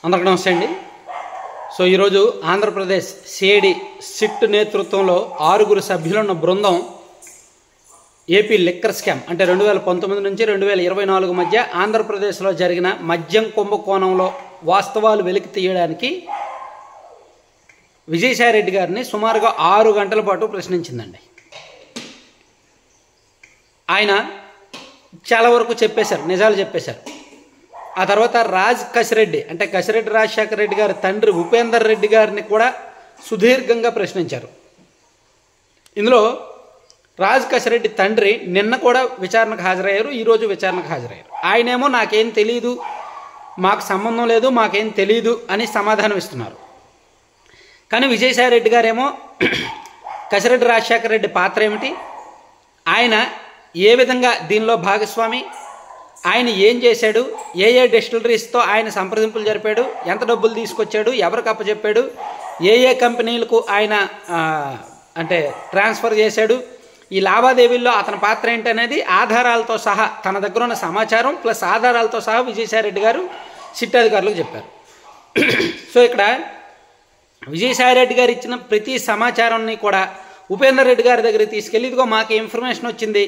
అందరికీ నమస్తే అండి. సో ఈరోజు ఆంధ్రప్రదేశ్ సిఐడి సిట్ నేతృత్వంలో 6 సభ్యులున్న బృందం ఏపీ లిక్కర్ స్కామ్ అంటే 2019 నుంచి 2024 మధ్య ఆంధ్రప్రదేశ్లో జరిగిన మద్యం కుంభకోణంలో వాస్తవాలు వెలికి తీయడానికి విజయసాయిరెడ్డి గారిని సుమారుగా 6 గంటల పాటు ప్రశ్నించిందండి. ఆయన చాలా వరకు చెప్పేశారు, నిజాలు చెప్పేశారు. ఆ తర్వాత రాజ్ కసిరెడ్డి అంటే కసిరెడ్డి రాజశేఖర రెడ్డి గారి తండ్రి ఉపేందర్ రెడ్డి గారిని కూడా సుదీర్ఘంగా ప్రశ్నించారు. ఇందులో రాజ్ కసిరెడ్డి తండ్రి నిన్న కూడా విచారణకు హాజరయ్యారు, ఈరోజు విచారణకు హాజరయ్యారు. ఆయనేమో నాకేం తెలియదు, మాకు సంబంధం లేదు, మాకేం తెలియదు అని సమాధానం ఇస్తున్నారు. కానీ విజయసాయిరెడ్డి గారేమో కసిరెడ్డి రాజశేఖర రెడ్డి పాత్ర ఏమిటి, ఆయన ఏ విధంగా దీనిలో భాగస్వామి, ఆయన ఏం చేశాడు, ఏ డిస్టిలరీస్తో ఆయన సంప్రదింపులు జరిపాడు, ఎంత డబ్బులు తీసుకొచ్చాడు, ఎవరికి అప్పచెప్పాడు, ఏ కంపెనీలకు ఆయన అంటే ట్రాన్స్ఫర్ చేశాడు, ఈ లావాదేవీల్లో అతని పాత్ర ఏంటనేది ఆధారాలతో సహా తన దగ్గర ఉన్న సమాచారం ప్లస్ ఆధారాలతో సహా విజయసాయిరెడ్డి గారు సిట్ అధికారులకు చెప్పారు. సో ఇక్కడ విజయసాయిరెడ్డి గారు ఇచ్చిన ప్రతి సమాచారాన్ని కూడా ఉపేందర్ రెడ్డి గారి దగ్గరికి తీసుకెళ్ళి, ఇదిగో మాకు ఇన్ఫర్మేషన్ వచ్చింది,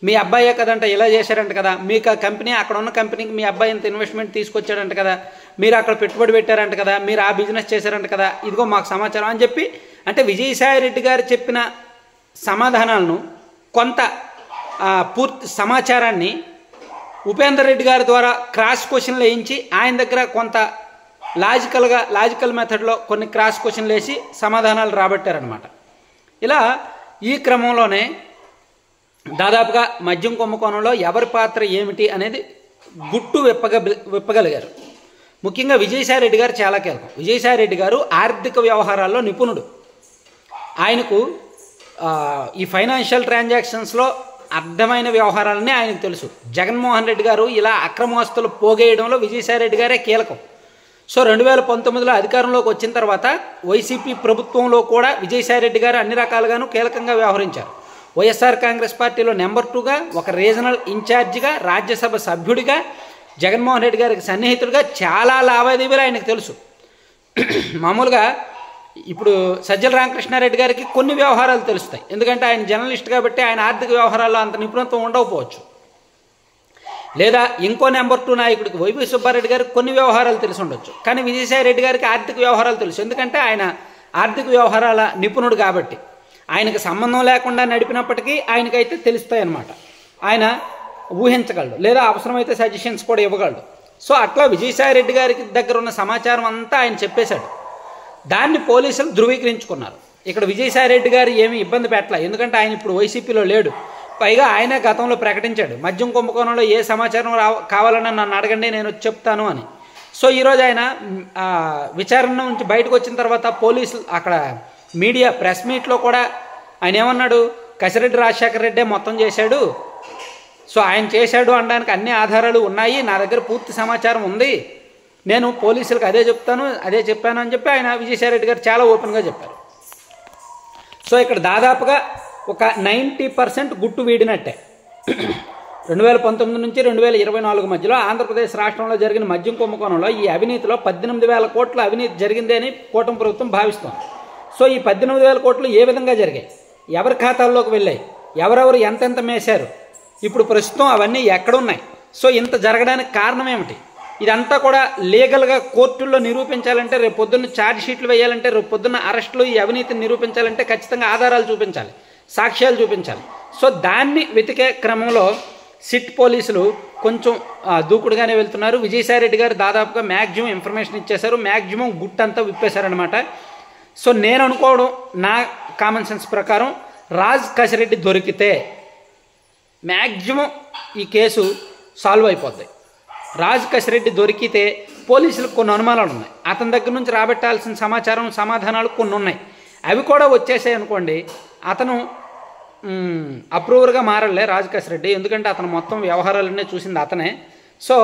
మీ అబ్బాయే కదంట ఇలా చేశారంట కదా, మీకు ఆ కంపెనీ అక్కడ ఉన్న కంపెనీకి మీ అబ్బాయి ఇంత ఇన్వెస్ట్మెంట్ తీసుకొచ్చాడంట కదా, మీరు అక్కడ పెట్టుబడి పెట్టారంట కదా, మీరు ఆ బిజినెస్ చేశారంట కదా, ఇదిగో మాకు సమాచారం అని చెప్పి అంటే విజయసాయిరెడ్డి గారు చెప్పిన సమాధానాలను కొంత పూర్తి సమాచారాన్ని ఉపేందర్ రెడ్డి గారి ద్వారా క్రాస్ క్వశ్చన్లు వేయించి ఆయన దగ్గర కొంత లాజికల్ మెథడ్లో కొన్ని క్రాస్ క్వశ్చన్లు వేసి సమాధానాలు రాబట్టారనమాట. ఇలా ఈ క్రమంలోనే దాదాపుగా మద్యం కుంభకోణంలో ఎవరి పాత్ర ఏమిటి అనేది గుట్టు విప్పగలిగారు. ముఖ్యంగా విజయసాయిరెడ్డి గారు చాలా కీలకం. విజయసాయిరెడ్డి గారు ఆర్థిక వ్యవహారాల్లో నిపుణుడు. ఆయనకు ఈ ఫైనాన్షియల్ ట్రాన్సాక్షన్స్లో అర్థమైన వ్యవహారాలన్నీ ఆయనకు తెలుసు. జగన్మోహన్ రెడ్డి గారు ఇలా అక్రమాస్తులు పోగేయడంలో విజయసాయిరెడ్డి గారే కీలకం. సో 2019లో అధికారంలోకి వచ్చిన తర్వాత వైసీపీ ప్రభుత్వంలో కూడా విజయసాయిరెడ్డి గారు అన్ని రకాలుగాను కీలకంగా వ్యవహరించారు. వైఎస్ఆర్ కాంగ్రెస్ పార్టీలో నెంబర్ 2గా, ఒక రీజనల్ ఇన్ఛార్జిగా, రాజ్యసభ సభ్యుడిగా, జగన్మోహన్ రెడ్డి గారికి సన్నిహితుడిగా చాలా లావాదేవీలు ఆయనకు తెలుసు. మామూలుగా ఇప్పుడు సజ్జల రామకృష్ణారెడ్డి గారికి కొన్ని వ్యవహారాలు తెలుస్తాయి, ఎందుకంటే ఆయన జర్నలిస్ట్ కాబట్టి ఆయన ఆర్థిక వ్యవహారాల్లో అంత నిపుణత్వం ఉండకపోవచ్చు. లేదా ఇంకో నెంబర్ 2 నాయకుడికి వైవి సుబ్బారెడ్డి గారికి కొన్ని వ్యవహారాలు తెలిసి ఉండొచ్చు. కానీ విజయసాయిరెడ్డి గారికి ఆర్థిక వ్యవహారాలు తెలుసు, ఎందుకంటే ఆయన ఆర్థిక వ్యవహారాల నిపుణుడు కాబట్టి. ఆయనకు సంబంధం లేకుండా నడిపినప్పటికీ ఆయనకైతే తెలుస్తాయన్నమాట. ఆయన ఊహించగలడు, లేదా అవసరమైతే సజెషన్స్ కూడా ఇవ్వగలడు. సో అట్లా విజయసాయిరెడ్డి గారికి దగ్గర ఉన్న సమాచారం అంతా ఆయన చెప్పేశాడు. దాన్ని పోలీసులు ధృవీకరించుకున్నారు. ఇక్కడ విజయసాయిరెడ్డి గారు ఏమీ ఇబ్బంది పెట్టలే, ఎందుకంటే ఆయన ఇప్పుడు వైసీపీలో లేడు. పైగా ఆయన గతంలో ప్రకటించాడు, మద్యం కుంభకోణంలో ఏ సమాచారం కావాలన్నా నన్ను అడగండి, నేను వచ్చి చెప్తాను అని. సో ఈరోజు ఆయన విచారణ నుంచి బయటకు వచ్చిన తర్వాత పోలీసులు అక్కడ మీడియా ప్రెస్ మీట్లో కూడా ఆయన ఏమన్నాడు, కసిరెడ్డి రాజశేఖర రెడ్డే మొత్తం చేశాడు, సో ఆయన చేశాడు అనడానికి అన్ని ఆధారాలు ఉన్నాయి, నా దగ్గర పూర్తి సమాచారం ఉంది, నేను పోలీసులకు అదే చెప్తాను, అదే చెప్పాను అని చెప్పి ఆయన విజయసాయిరెడ్డి గారు చాలా ఓపెన్గా చెప్పారు. సో ఇక్కడ దాదాపుగా ఒక 90% గుట్టు వీడినట్టే. 2019 నుంచి 2024 మధ్యలో ఆంధ్రప్రదేశ్ రాష్ట్రంలో జరిగిన మద్యం కుంభకోణంలో ఈ అవినీతిలో 18,000 కోట్ల అవినీతి జరిగింది అని కూటమి ప్రభుత్వం భావిస్తోంది. సో ఈ 18,000 కోట్లు ఏ విధంగా జరిగాయి, ఎవరి ఖాతాల్లోకి వెళ్ళాయి, ఎవరెవరు ఎంతెంత మేశారు, ఇప్పుడు ప్రస్తుతం అవన్నీ ఎక్కడున్నాయి, సో ఇంత జరగడానికి కారణం ఏమిటి, ఇదంతా కూడా లీగల్గా కోర్టుల్లో నిరూపించాలంటే, రేపు పొద్దున్న ఛార్జ్ షీట్లు వేయాలంటే, రేపు పొద్దున్న అరెస్టులు ఈ అవినీతిని నిరూపించాలంటే ఖచ్చితంగా ఆధారాలు చూపించాలి, సాక్ష్యాలు చూపించాలి. సో దాన్ని వెతికే క్రమంలో సిట్ పోలీసులు కొంచెం దూకుడుగానే వెళ్తున్నారు. విజయసాయిరెడ్డి గారు దాదాపుగా మ్యాక్సిమం ఇన్ఫర్మేషన్ ఇచ్చేశారు, మ్యాక్సిమం గుట్టంతా విప్పేశారనమాట. సో నేను అనుకోవడం, నా కామన్ సెన్స్ ప్రకారం రాజ్ కసిరెడ్డి దొరికితే మ్యాక్సిమం ఈ కేసు సాల్వ్ అయిపోద్ది. రాజ్ కసిరెడ్డి దొరికితే పోలీసులకు కొన్ని అనుమానాలు ఉన్నాయి, అతని దగ్గర నుంచి రాబట్టాల్సిన సమాచారం సమాధానాలు కొన్ని ఉన్నాయి, అవి కూడా వచ్చేసాయి అనుకోండి, అతను అప్రూవర్గా మారలే రాజ్ కసిరెడ్డి, ఎందుకంటే అతను మొత్తం వ్యవహారాలన్నీ చూసింది అతనే. సో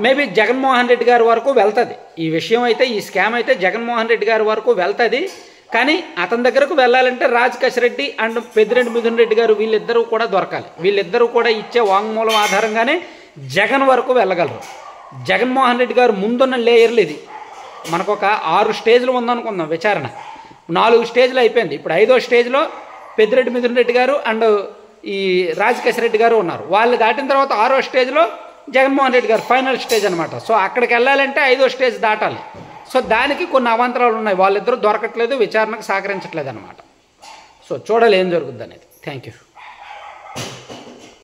మేబీ జగన్మోహన్ రెడ్డి గారి వరకు వెళ్తుంది ఈ విషయం, అయితే ఈ స్కామ్ అయితే జగన్మోహన్ రెడ్డి గారి వరకు వెళ్తుంది. కానీ అతని దగ్గరకు వెళ్ళాలంటే రాజ్ కసిరెడ్డి అండ్ పెద్దిరెడ్డి మిథున్ రెడ్డి గారు వీళ్ళిద్దరూ కూడా దొరకాలి. వీళ్ళిద్దరూ కూడా ఇచ్చే వాంగ్మూలం ఆధారంగానే జగన్ వరకు వెళ్ళగలరు. జగన్మోహన్ రెడ్డి గారు ముందున్న లేయర్లు ఇది. మనకు ఒక 6 స్టేజ్లు ఉందనుకుందాం విచారణ. 4 స్టేజ్లు అయిపోయింది. ఇప్పుడు 5వ స్టేజ్లో పెద్దిరెడ్డి మిథున్ రెడ్డి గారు అండ్ ఈ రాజకేశ్వర రెడ్డి గారు ఉన్నారు. వాళ్ళు దాటిన తర్వాత 6వ స్టేజ్లో జగన్మోహన్ రెడ్డి గారు ఫైనల్ స్టేజ్ అనమాట. సో అక్కడికి వెళ్ళాలంటే 5వ స్టేజ్ దాటాలి. సో దానికి కొన్ని అవాంతరాలు ఉన్నాయి. వాళ్ళిద్దరూ దొరకట్లేదు, విచారణకు సహకరించట్లేదు అనమాట. సో చూడాలి ఏం జరుగుద్ది అనేది. Thank you.